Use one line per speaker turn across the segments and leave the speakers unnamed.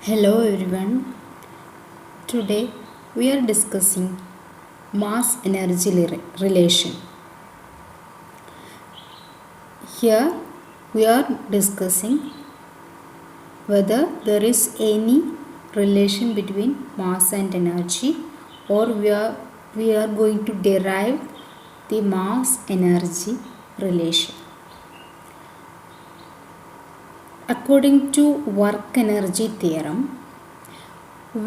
Hello everyone. Today we are discussing mass energy relation. Here we are discussing whether there is any relation between mass and energy, or we are going to derive the mass energy relation. According to work energy theorem,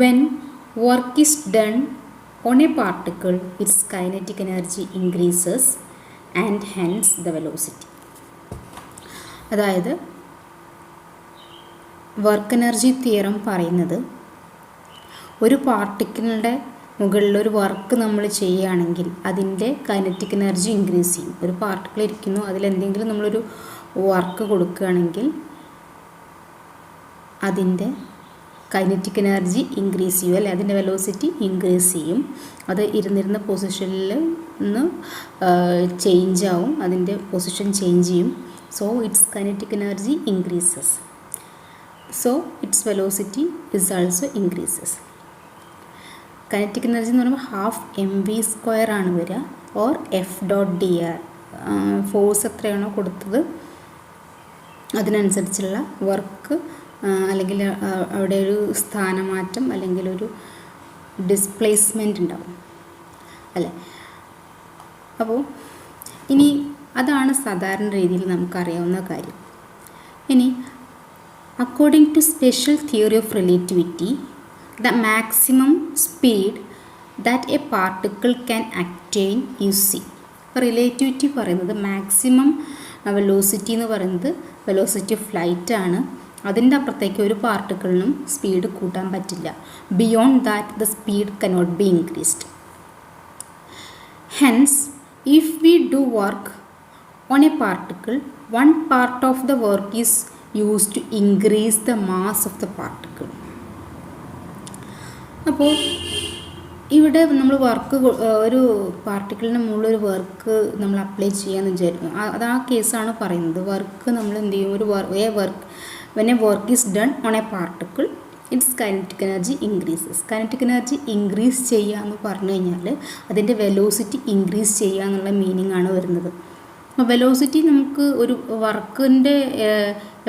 when work is done on a particle, its kinetic energy increases and hence the velocity. അതായത് work energy theorem പറയുന്നത് ഒരു പാർട്ടിക്കിളിൻ്റെ മുകളിലൊരു work നമ്മൾ ചെയ്യുകയാണെങ്കിൽ അതിൻ്റെ kinetic energy increase ചെയ്യും. ഒരു particle ഇരിക്കുന്നു, അതിലെന്തെങ്കിലും നമ്മളൊരു വർക്ക് കൊടുക്കുകയാണെങ്കിൽ അതിൻ്റെ കൈനറ്റിക് എനർജി ഇൻക്രീസ് ചെയ്യും, അല്ലെ, അതിൻ്റെ വെലോസിറ്റി ഇൻക്രീസ് ചെയ്യും. അത് ഇരുന്നിരുന്ന പൊസിഷനിൽ നിന്ന് ചേഞ്ച് ആവും, അതിൻ്റെ പൊസിഷൻ ചേഞ്ച് ചെയ്യും. So it's kinetic energy increases, so it's velocity is also increases. Kinetic energy എന്ന് പറയുമ്പോൾ ഹാഫ് mv² ആണ് വരിക, ഓർ F.dr. ഫോഴ്സ് എത്രയാണോ കൊടുത്തത് അതിനനുസരിച്ചുള്ള വർക്ക് അല്ലെങ്കിൽ അവിടെ ഒരു സ്ഥാനമാറ്റം അല്ലെങ്കിൽ ഒരു ഡിസ്പ്ലേസ്മെൻറ്റ് ഉണ്ടാവും, അല്ലേ. അപ്പോൾ ഇനി അതാണ് സാധാരണ രീതിയിൽ നമുക്കറിയാവുന്ന കാര്യം. ഇനി according to special theory of relativity, the maximum speed that a particle can attain is c. Relativity പറയുന്നത് മാക്സിമം വെലോസിറ്റി എന്ന് പറയുന്നത് വെലോസിറ്റി ഓഫ് ലൈറ്റ് ആണ്. അതിൻ്റെ അപ്പുറത്തേക്ക് ഒരു പാർട്ടിക്കിളിനും സ്പീഡ് കൂട്ടാൻ പറ്റില്ല. Beyond that the speed cannot be increased. Hence if we do work on a particle, one part of the work is used to increase the mass of the particle. അപ്പോൾ ഇവിടെ നമ്മൾ work ഒരു പാർട്ടിക്കിളിന് മുകളിലൊരു work നമ്മൾ apply ചെയ്യാമെന്ന് വിചാരിക്കും. അത് ആ കേസാണ് പറയുന്നത്. വർക്ക് നമ്മൾ എന്ത് ചെയ്യും, ഒരു work when a work is done on a particle, its kinetic energy increases. kinetic energy increase ചെയ്യുക എന്ന് പറഞ്ഞു കഴിഞ്ഞാൽ അതിൻ്റെ വെലോസിറ്റി ഇൻക്രീസ് ചെയ്യുക എന്നുള്ള മീനിങ് ആണ് വരുന്നത്. അപ്പോൾ വെലോസിറ്റി നമുക്ക് ഒരു വർക്കിൻ്റെ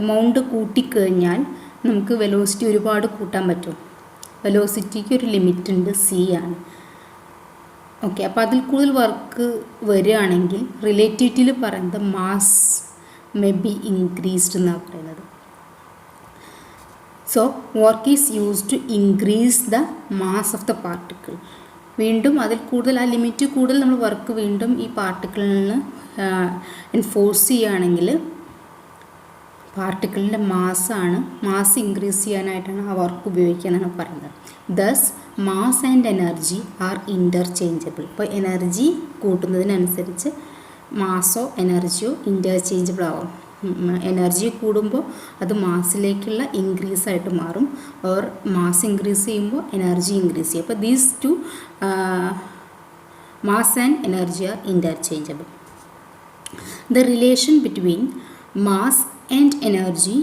എമൗണ്ട് കൂട്ടിക്കഴിഞ്ഞാൽ നമുക്ക് വെലോസിറ്റി ഒരുപാട് കൂട്ടാൻ പറ്റും. വെലോസിറ്റിക്ക് ഒരു ലിമിറ്റ് ഉണ്ട്, c ആണ്. ഓക്കെ, അപ്പോൾ അതിൽ കൂടുതൽ വർക്ക് വരികയാണെങ്കിൽ റിലേറ്റിവിറ്റിയിൽ പറയുന്നത് മാസ് മേ ബി ഇൻക്രീസ്ഡ് എന്നാണ് പറയുന്നത്. So work is used to increase the mass of the particle. വീണ്ടും അതിൽ കൂടുതൽ, ആ ലിമിറ്റ് കൂടുതൽ നമ്മൾ വർക്ക് വീണ്ടും ഈ പാർട്ടിക്കിളിന് എൻഫോഴ്സ് ചെയ്യുകയാണെങ്കിൽ പാർട്ടിക്കിളിൻ്റെ മാസ് ഇൻക്രീസ് ചെയ്യാനായിട്ടാണ് ആ വർക്ക് ഉപയോഗിക്കുക എന്നാണ് പറയുന്നത്. Thus mass and energy are interchangeable. ഇപ്പോൾ എനർജി കൂട്ടുന്നതിനനുസരിച്ച് മാസോ എനർജിയോ ഇൻ്റർചേഞ്ചബിൾ ആവും. എനർജി കൂടുമ്പോൾ അത് മാസിലേക്കുള്ള ഇൻക്രീസ് ആയിട്ട് മാറും, ഓർ മാസ് ഇൻക്രീസ് ചെയ്യുമ്പോൾ എനർജി ഇൻക്രീസ് ചെയ്യും. അപ്പോൾ these two mass and energy are interchangeable. The relation between mass and energy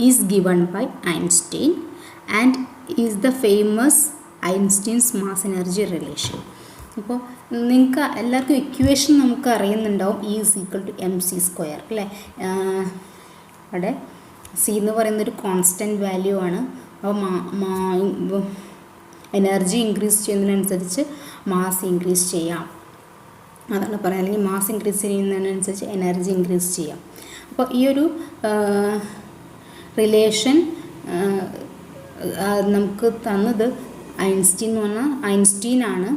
is given by Einstein and is the famous Einstein's mass energy relation. അപ്പോൾ നിങ്ങൾക്ക് എല്ലാവർക്കും equation നമുക്ക് അറിയുന്നുണ്ടാവും, E = mc², അല്ലേ. അവിടെ c എന്ന് പറയുന്നൊരു കോൺസ്റ്റൻറ്റ് വാല്യൂ ആണ്. അപ്പോൾ എനർജി ഇൻക്രീസ് ചെയ്യുന്നതിനനുസരിച്ച് മാസ് ഇൻക്രീസ് ചെയ്യാം, അതാണ് പറയുന്നത്. അല്ലെങ്കിൽ മാസ് ഇൻക്രീസ് ചെയ്യുന്നതിനനുസരിച്ച് എനർജി ഇൻക്രീസ് ചെയ്യാം. അപ്പോൾ ഈ ഒരു റിലേഷൻ നമുക്ക് തന്നത് ഐൻസ്റ്റീൻ എന്ന് പറഞ്ഞാൽ ഐൻസ്റ്റീനാണ്.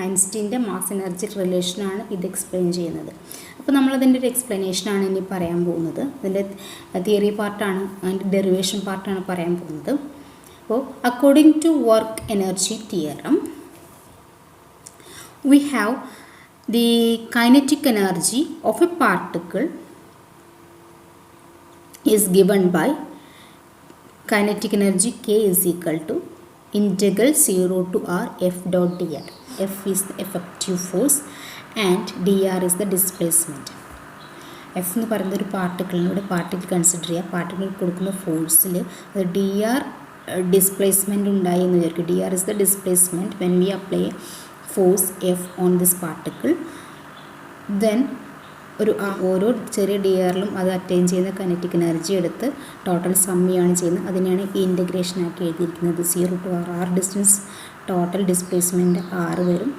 ഐൻസ്റ്റീൻ്റെ മാസ് എനർജി റിലേഷനാണ് ഇത് എക്സ്പ്ലെയിൻ ചെയ്യുന്നത്. അപ്പോൾ നമ്മളതിൻ്റെ ഒരു എക്സ്പ്ലനേഷനാണ് ഇനി പറയാൻ പോകുന്നത്. അതിൻ്റെ തിയറി പാർട്ടാണ്, അതിൻ്റെ ഡെറിവേഷൻ പാർട്ടാണ് പറയാൻ പോകുന്നത്. അപ്പോൾ according to work energy theorem, we have the kinetic energy of a particle is given by kinetic energy K is equal to integral 0 to R F.dr. F is the effective force and dr is the displacement. F എന്ന് പറയുന്നത് ഒരു particle consider ചെയ്യുക. Particle കൊടുക്കുന്ന ഫോഴ്സിൽ അത് dr displacement ഉണ്ടായി എന്ന് വിചാരിക്കും. dr is the displacement when we apply force F on this particle. then ഓരോ ചെറിയ ഡി ആറിലും അത് അറ്റൈൻ ചെയ്യുന്ന കൈനറ്റിക് എനർജി എടുത്ത് ടോട്ടൽ സമ്മിയാണ് ചെയ്യുന്നത്. അതിനെയാണ് ഈ ഇൻറ്റഗ്രേഷൻ ആക്കി എഴുതിയിരിക്കുന്നത്. 0 to r distance total displacement r വരും.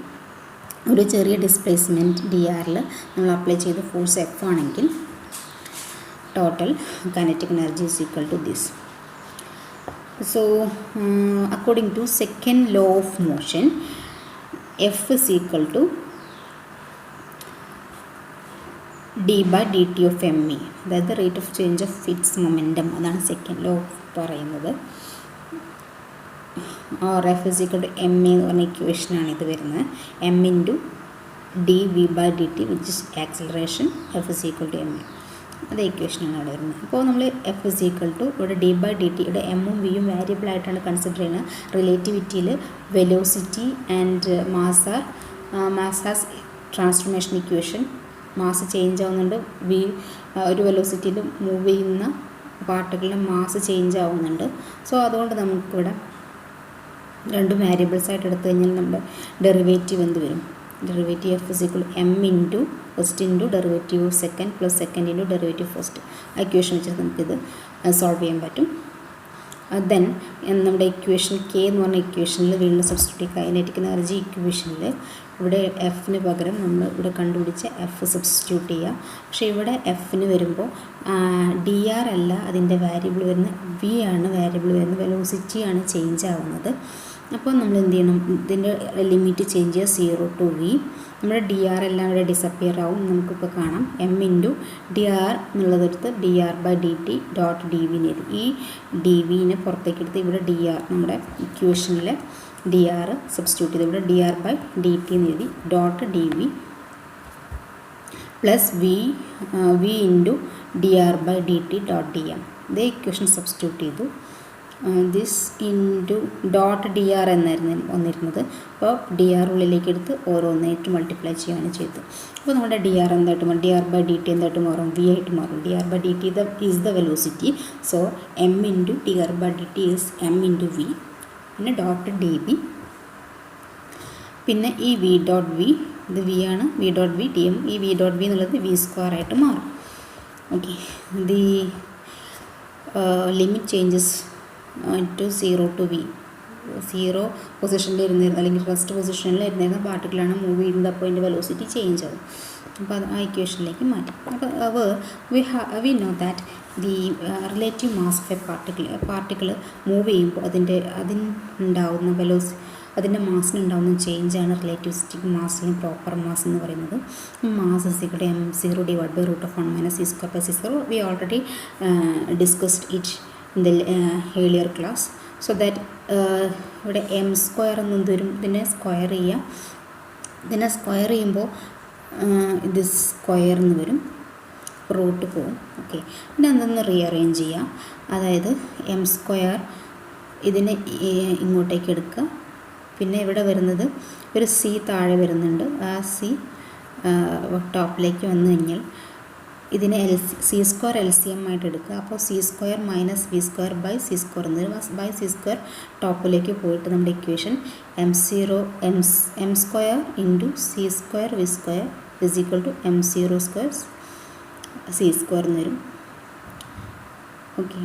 ഒരു ചെറിയ ഡിസ്പ്ലേസ്മെൻറ്റ് ഡി ആറിൽ നമ്മൾ അപ്ലൈ ചെയ്ത ഫോഴ്സ് എഫ് ആണെങ്കിൽ total kinetic energy is equal to this. So according to second law of motion, F is equal to d by dt of me, അതായത് rate of change of its momentum. അതാണ് second law പറയുന്നത്. Or F is equal to m a എന്ന് പറഞ്ഞ ഇക്വേഷനാണ് ഇത് വരുന്നത്. M into d v by d t which is acceleration, F is equal to m a. അതേ ഇക്വേഷനാണ് അവിടെ വരുന്നത്. അപ്പോൾ നമ്മൾ എഫ് ഇസ് ഈക്വൽ ടു ഇവിടെ ഡി ബൈ ഡി ടി, ഇവിടെ എമ്മും വിയും വേരിയബിൾ ആയിട്ടാണ് കൺസിഡർ ചെയ്യുന്നത്. റിലേറ്റിവിറ്റിയിൽ velocity and mass has transformation equation. Mass change ആവുന്നുണ്ട്. ഒരു വെലോസിറ്റിയിൽ മൂവ് ചെയ്യുന്ന പാർട്ടിക്കിളിൻ്റെ മാസ് ചേഞ്ച് ആവുന്നുണ്ട്. സോ അതുകൊണ്ട് നമുക്കിവിടെ രണ്ടും വേരിയബിൾസ് ആയിട്ട് എടുത്തു കഴിഞ്ഞാൽ നമ്മുടെ ഡെറിവേറ്റീവ് എന്ത് വരും? Derivative F is equal M into first into derivative of second plus second into derivative first. ആ ഇക്വേഷൻ വെച്ചിട്ട് നമുക്കിത് സോൾവ് ചെയ്യാൻ പറ്റും. ദെൻ നമ്മുടെ ഇക്വേഷൻ കെ എന്ന് പറഞ്ഞ ഇക്വേഷനിൽ വീണ്ടും സബ്സ്റ്റിറ്റ്യൂട്ട് കൈനറ്റിക് എനർജി ഇക്വേഷനിൽ ഇവിടെ എഫിന് പകരം നമ്മൾ ഇവിടെ കണ്ടുപിടിച്ച എഫ് സബ്സ്റ്റിറ്റ്യൂട്ട് ചെയ്യുക. പക്ഷേ ഇവിടെ എഫിന് വരുമ്പോൾ ഡി ആർ അല്ല അതിൻ്റെ വേരിയബിൾ വരുന്നത്, വി ആണ് വേരിയബിൾ വരുന്നത്, വെലോസിറ്റിയാണ് ചേഞ്ച് ആവുന്നത്. അപ്പോൾ നമ്മൾ എന്ത് ചെയ്യണം? ഇതിൻ്റെ ലിമിറ്റ് ചേഞ്ച് ചെയ്യുക 0 to v. നമ്മുടെ ഡി ആർ എല്ലാം ഇവിടെ ഡിസപ്പിയർ ആവും. നമുക്കിപ്പോൾ കാണാം എം ഇൻറ്റു ഡി ആർ എന്നുള്ളതെടുത്ത് d r by d t dot d വിന് എഴുതി. ഈ ഡി വിനെ പുറത്തേക്ക് എടുത്ത് ഇവിടെ ഡി ആർ നമ്മുടെ ഇക്വേഷനിലെ ഡി ആർ സബ്സ്റ്റിറ്റ്യൂട്ട് ചെയ്ത് ഇവിടെ d r by d t എന്ന് എഴുതി dot d v plus v into d r by d t dot d m. ഇതേ ഇക്വേഷൻ സബ്സ്റ്റിറ്റ്യൂട്ട് ചെയ്തു. This into dot d r എന്നായിരുന്നു വന്നിരുന്നത്. അപ്പോൾ ഡി ആർ ഉള്ളിലേക്ക് എടുത്ത് ഓരോന്നായിട്ട് മൾട്ടിപ്ലൈ ചെയ്യുകയാണ് ചെയ്തത്. അപ്പോൾ നമ്മുടെ ഡി ആർ എന്തായിട്ട് മാറും? D r by d t എന്തായിട്ട് മാറും? വി ആയിട്ട് മാറും. D r by d t is the velocity. So m into d r by d t is m into v, പിന്നെ ഡോട്ട് ഡി ബി, പിന്നെ ഈ v dot v, ഇത് v ആണ്, v dot v t m. ഈ v dot v എന്നുള്ളത് v square ആയിട്ട് മാറും. Okay, the limit changes to 0 to v. 0 പൊസിഷനിൽ ഇരുന്നിരുന്ന അല്ലെങ്കിൽ ഫസ്റ്റ് പൊസിഷനിൽ ഇരുന്നിരുന്ന പാർട്ടിക്കിളാണ് മൂവ് ചെയ്യുന്നത്. അപ്പോൾ അതിൻ്റെ വെലോസിറ്റി ചേഞ്ച് ആവും. അപ്പോൾ അത് ആ ഇക്വേഷനിലേക്ക് മാറ്റാം. അപ്പോൾ we know that the relative mass of a particle move ചെയ്യുമ്പോൾ അതിനുണ്ടാവുന്ന അതിൻ്റെ മാസിനുണ്ടാകുന്ന ചേഞ്ചാണ് റിലേറ്റിവിസ്റ്റിക് മാസ് അല്ലെങ്കിൽ പ്രോപ്പർ മാസ് എന്ന് പറയുന്നത്. Mass is equal to m0 divide by √(1 - c² + c²). We already discussed it in the earlier class. So that ഇവിടെ m square എന്ന് വരും. ഇതിനെ സ്ക്വയർ ചെയ്യുമ്പോൾ ഇത് സ്ക്വയർ എന്ന് വരും, റൂട്ട് പോവും. ഓക്കെ, പിന്നെ എന്തൊന്ന് റീഅറേഞ്ച് ചെയ്യാം. അതായത് എം സ്ക്വയർ ഇതിനെ ഇങ്ങോട്ടേക്ക് എടുക്കുക. പിന്നെ ഇവിടെ വരുന്നത് ഒരു സി താഴെ വരുന്നുണ്ട്. ആ സി ടോപ്പിലേക്ക് വന്നു കഴിഞ്ഞാൽ ഇതിനെ c² LCM ആയിട്ട് എടുക്കുക. അപ്പോൾ c² - v² ബൈ c² എന്ന് വരും. ബൈ c² ടോപ്പിലേക്ക് പോയിട്ട് നമ്മുടെ equation m² into c² v² is equal to m0² c² എന്ന് വരും. ഓക്കെ,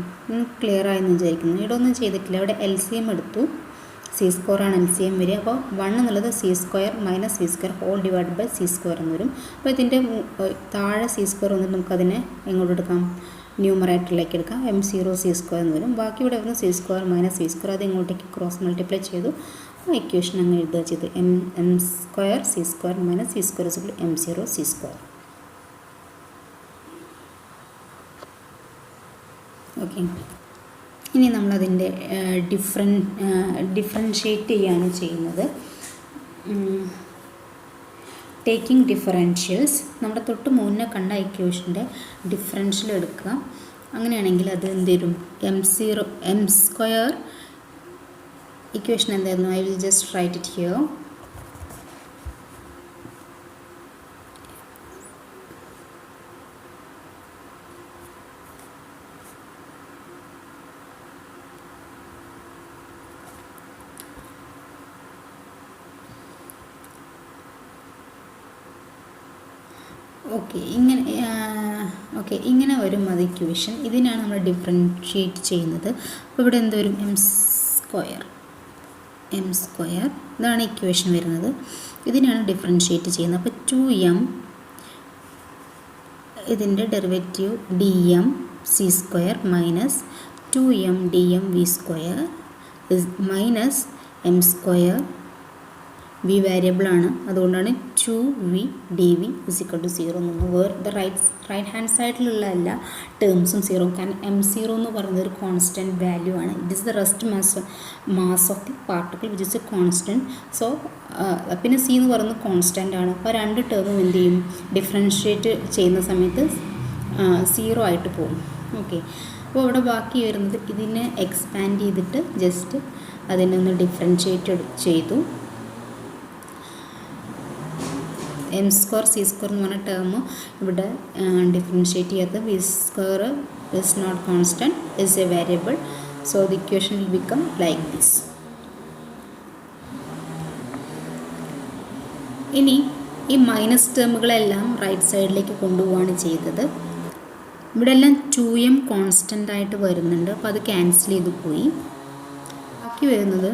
ക്ലിയർ ആയെന്ന് വിചാരിക്കുന്നു. ഇവിടെ ഒന്നും ചെയ്തിട്ടില്ല. ഇവിടെ LCM എടുത്തു, c² ആണ് LCM വരിക. അപ്പോൾ 1 എന്നുള്ളത് c² - v² whole divide by c² എന്ന് വരും. അപ്പോൾ ഇതിൻ്റെ താഴെ c² വന്നിട്ട് നമുക്കതിനെ എങ്ങോട്ട് എടുക്കാം? ന്യൂമറേറ്ററിലേക്ക് എടുക്കാം. m0 c² എന്ന് വരും. ബാക്കി ഇവിടെ വരുന്ന c² - v², അത് ഇങ്ങോട്ടേക്ക് ക്രോസ് മൾട്ടിപ്ലൈ ചെയ്തു. ആ ഇക്വേഷൻ അങ്ങ് എഴുതുക ചെയ്ത് m² c² - v² m0 c². Okay, ഇനി നമ്മളതിൻ്റെ ഡിഫറൻഷ്യേറ്റ് ചെയ്യാണ് ചെയ്യുന്നത്. ടേക്കിംഗ് ഡിഫറൻഷ്യൽസ്, നമ്മുടെ തൊട്ട് മുന്നേ കണ്ട ഇക്വേഷൻ്റെ ഡിഫറൻഷ്യൽ എടുക്കുക. അങ്ങനെയാണെങ്കിൽ അത് എന്ത് വരും? m² ഇക്വേഷൻ എന്തായിരുന്നു? I will just write it here. ഇങ്ങനെ വരും അത് ഇക്വേഷൻ. ഇതിനാണ് നമ്മൾ ഡിഫറൻഷിയേറ്റ് ചെയ്യുന്നത്. അപ്പോൾ ഇവിടെ എന്ത് വരും? എം സ്ക്വയർ ഇതാണ് ഇക്വേഷൻ വരുന്നത്. ഇതിനാണ് ഡിഫറൻഷിയേറ്റ് ചെയ്യുന്നത്. അപ്പോൾ 2m ഇതിൻ്റെ derivative dm c square minus 2m dm v square minus m square v variable ആണ്, അതുകൊണ്ടാണ് 2v dv is equal to 0 എന്ന്. റൈറ്റ് ഹാൻഡ് സൈഡിലുള്ള എല്ലാ ടേംസും 0, കാരണം m0 എന്ന് പറയുന്നത് ഒരു കോൺസ്റ്റൻറ്റ് വാല്യൂ ആണ്. It is the rest mass of the particle which is A constant. So പിന്നെ c എന്ന് പറയുന്നത് കോൺസ്റ്റൻ്റ് ആണ്. അപ്പോൾ രണ്ട് ടേമും എന്ത് ചെയ്യും? ഡിഫറൻഷ്യേറ്റ് ചെയ്യുന്ന സമയത്ത് 0 ആയിട്ട് പോകും. ഓക്കെ, അപ്പോൾ ഇവിടെ ബാക്കി വരുന്നത് ഇതിനെ എക്സ്പാൻഡ് ചെയ്തിട്ട് ജസ്റ്റ് അതിനൊന്ന് ഡിഫറൻഷ്യേറ്റ് ചെയ്തു. എം സ്ക്വയർ സി സ്ക്വയർ എന്ന് പറഞ്ഞ ടേം ഇവിടെ ഡിഫറൻഷ്യേറ്റ് ചെയ്യാത്ത. V square is not constant, is a variable. So the equation will become like this. ഇനി ഈ മൈനസ് ടേമുകളെല്ലാം റൈറ്റ് സൈഡിലേക്ക് കൊണ്ടുപോവുകയാണ് ചെയ്തത്. ഇവിടെ എല്ലാം 2m കോൺസ്റ്റൻ്റ് ആയിട്ട് വരുന്നുണ്ട്, അപ്പോൾ അത് ക്യാൻസൽ ചെയ്ത് പോയി. ബാക്കി വരുന്നത്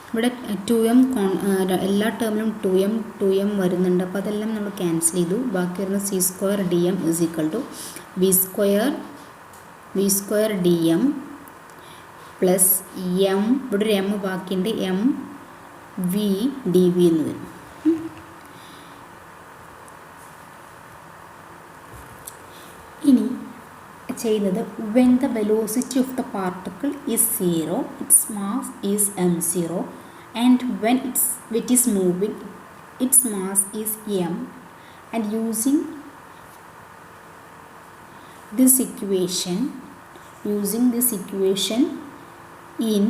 ഇവിടെ 2m എല്ലാ ടേമിലും 2m വരുന്നുണ്ട്, അപ്പോൾ അതെല്ലാം നമ്മൾ ക്യാൻസൽ ചെയ്തു. ബാക്കി വരുന്നത് c square dm is equal to v square dm plus m, ഇവിടെ ഒരു m ബാക്കിയുണ്ട്, m v dv എന്ന് വരും. ഇനി ചെയ്യുന്നത് when the velocity of the particle is 0, its mass is m0, and when it is moving, its mass is m, and using this equation in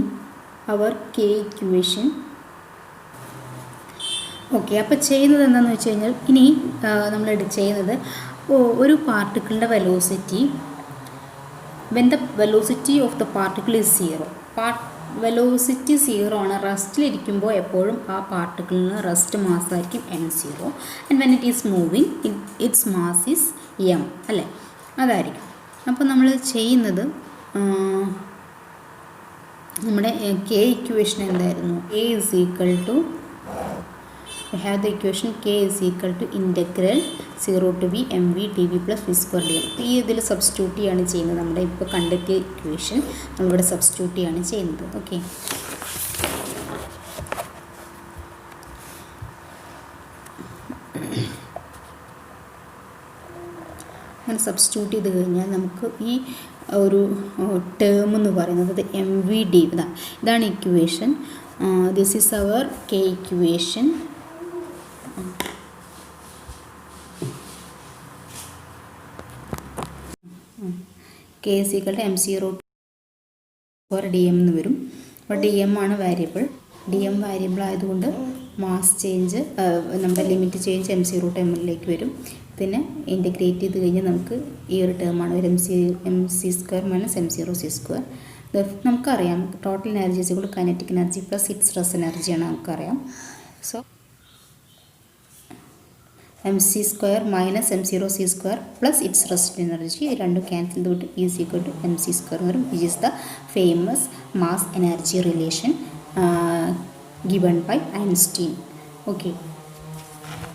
our k equation. Okay, അപ്പോൾ ചെയ്യുന്നത് എന്താണെന്ന് വെച്ച് കഴിഞ്ഞാൽ ഇനി നമ്മൾ ചെയ്യുന്നത് ഒരു പാർട്ടിക്കിളിൻ്റെ velocity when the velocity of the particle is 0, velocity 0 ആണ്. റെസ്റ്റിലിരിക്കുമ്പോൾ എപ്പോഴും ആ പാർട്ടിക്കിളിന് റെസ്റ്റ് മാസ് ആയിരിക്കും m0, and when it is moving it's mass is m, അല്ലേ? അതായിരിക്കും. അപ്പോൾ നമ്മൾ ചെയ്യുന്നത് നമ്മുടെ k ഇക്വേഷൻ എന്തായിരുന്നു? a is equal to, we have the equation k is equal to integral 0 to v mv dv plus v square dm. ഈ ഇതിൽ substitute ചെയ്യാണ് ചെയ്യുന്നത്. നമ്മുടെ ഇപ്പോൾ കണ്ടെത്തിയ ഇക്വേഷൻ നമ്മളിവിടെ സബ്സ്റ്റിറ്റ്യൂട്ട് ചെയ്യാണ് ചെയ്യുന്നത്. ഓക്കെ, അങ്ങനെ സബ്സ്റ്റിറ്റ്യൂട്ട് ചെയ്ത് കഴിഞ്ഞാൽ നമുക്ക് ഈ ഒരു ടേം എന്ന് പറയുന്നത് എം വി ഡി, ഇതാണ് equation. This is our K equation. K is equal to m0 for d m എന്ന് വരും. അപ്പോൾ ഡി എം ആണ് വാരിയബിൾ. ഡി എം വാരിയബിൾ ആയതുകൊണ്ട് മാസ് ചേഞ്ച്, നമ്മുടെ ലിമിറ്റ് ചേഞ്ച് m0 ടു m-ലേക്ക് വരും. പിന്നെ ഇൻ്റഗ്രേറ്റ് ചെയ്ത് കഴിഞ്ഞാൽ നമുക്ക് ഈ ഒരു ടേമാണ് ഒരു m c square minus m0 c square. നമുക്കറിയാം total energy is equal to kinetic energy plus its rest എനർജിയാണ് നമുക്കറിയാം. So mc square minus m0 c square plus its rest energy, രണ്ടും ക്യാൻസൽ ചെയ്തിട്ട് is equal to mc square എന്ന് വരും, which is the famous mass energy relation given by Einstein. Okay,